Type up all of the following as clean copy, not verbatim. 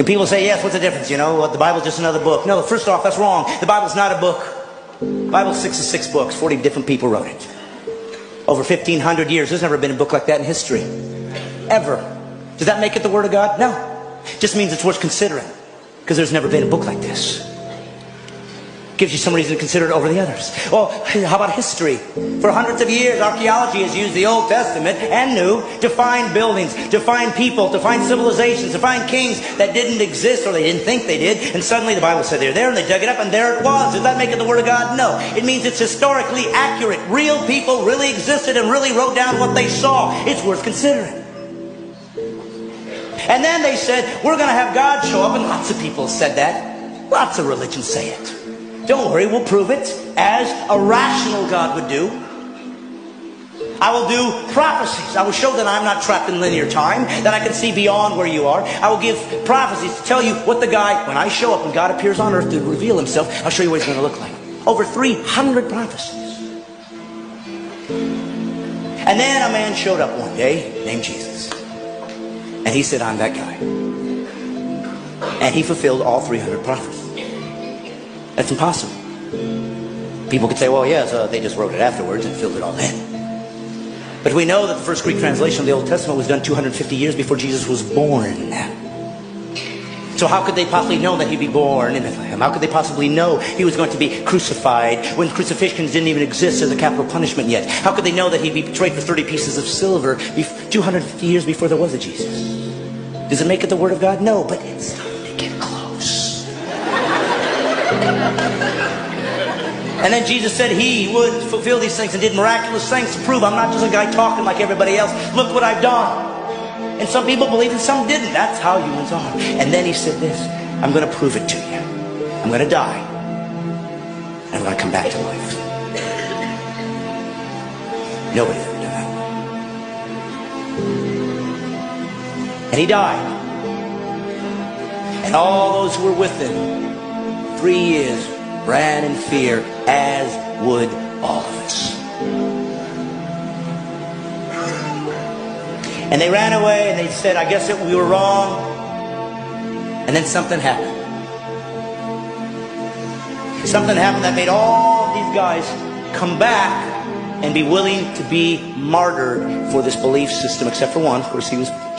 And people say, yes, what's the difference? You know, the Bible's just another book. No, first off, that's wrong. The Bible's not a book. The Bible's 66 books. 40 different people wrote it. Over 1,500 years. There's never been a book like that in history. Ever. Does that make it the Word of God? No. It just means it's worth considering. Because there's never been a book like this. Gives you some reason to consider it over the others. Well, how about history? For hundreds of years, archaeology has used the Old Testament and New to find buildings, to find people, to find civilizations, to find kings that didn't exist or they didn't think they did. And suddenly the Bible said they're there and they dug it up and there it was. Does that make it the Word of God? No. It means it's historically accurate. Real people really existed and really wrote down what they saw. It's worth considering. And then they said, we're going to have God show up. And lots of people said that. Lots of religions say it. Don't worry, we'll prove it as a rational God would do. I will do prophecies. I will show that I'm not trapped in linear time, that I can see beyond where you are. I will give prophecies to tell you what the guy, when I show up, when God appears on earth to reveal himself, I'll show you what he's going to look like. Over 300 prophecies. And then a man showed up one day named Jesus. And he said, I'm that guy. And he fulfilled all 300 prophecies. That's impossible. People could say, well, yes, they just wrote it afterwards and filled it all in. But we know that the first Greek translation of the Old Testament was done 250 years before Jesus was born. So how could they possibly know that he'd be born in Bethlehem? How could they possibly know he was going to be crucified when crucifixions didn't even exist as a capital punishment yet? How could they know that he'd be betrayed for 30 pieces of silver 250 years before there was a Jesus? Does it make it the Word of God? No, but it's starting to get close. And then Jesus said he would fulfill these things and did miraculous things to prove I'm not just a guy talking like everybody else. Look what I've done. And some people believed and some didn't. That's how humans are. And then he said this, I'm going to prove it to you. I'm going to die. And I'm going to come back to life. Nobody's ever done that. And he died. And all those who were with him 3 years ran in fear, as would all of us. And they ran away and they said, I guess that we were wrong. And then something happened. Something happened that made all these guys come back and be willing to be martyred for this belief system, except for one. Of course,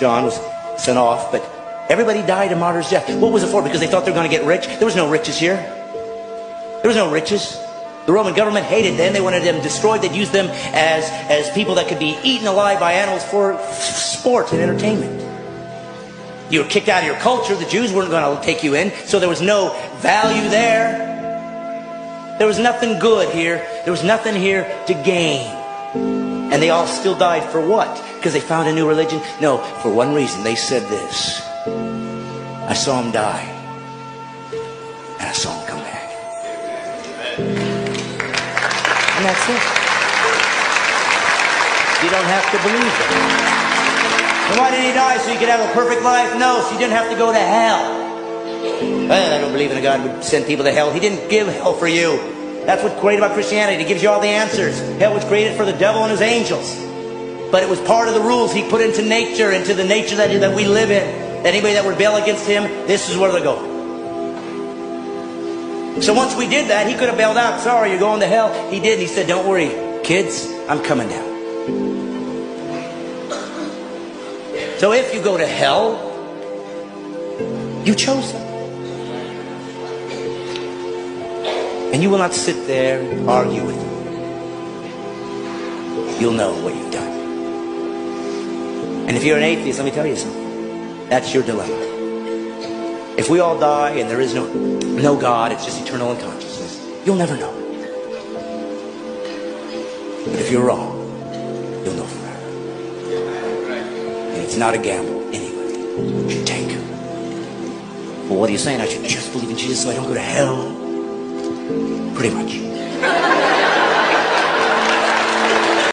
John was sent off, but everybody died a martyr's death. What was it for? Because they thought they were going to get rich? There was no riches here. There was no riches. The Roman government hated them. They wanted them destroyed. They'd use them as people that could be eaten alive by animals for sport and entertainment. You were kicked out of your culture. The Jews weren't going to take you in. So there was no value there. There was nothing good here. There was nothing here to gain. And they all still died for what? Because they found a new religion? No, for one reason. They said this. I saw him die. And I saw him come back. And that's it. You don't have to believe it. And why did he die? So he could have a perfect life? No, so you didn't have to go to hell. Well, I don't believe in a God who would send people to hell. He didn't give hell for you. That's what's great about Christianity. It gives you all the answers. Hell was created for the devil and his angels. But it was part of the rules he put into nature, into the nature that we live in. Anybody that rebel against him, this is where they're going. So once we did that, he could have bailed out. Sorry, you're going to hell. He did. He said, don't worry, kids, I'm coming down. So if you go to hell, you chose it. And you will not sit there and argue with them. You'll know what you've done. And if you're an atheist, let me tell you something. That's your dilemma. If we all die and there is no God, it's just eternal unconsciousness, you'll never know. But if you're wrong, you'll know forever. And it's not a gamble anyway. You should take. Well, what are you saying? I should just believe in Jesus so I don't go to hell? Pretty much.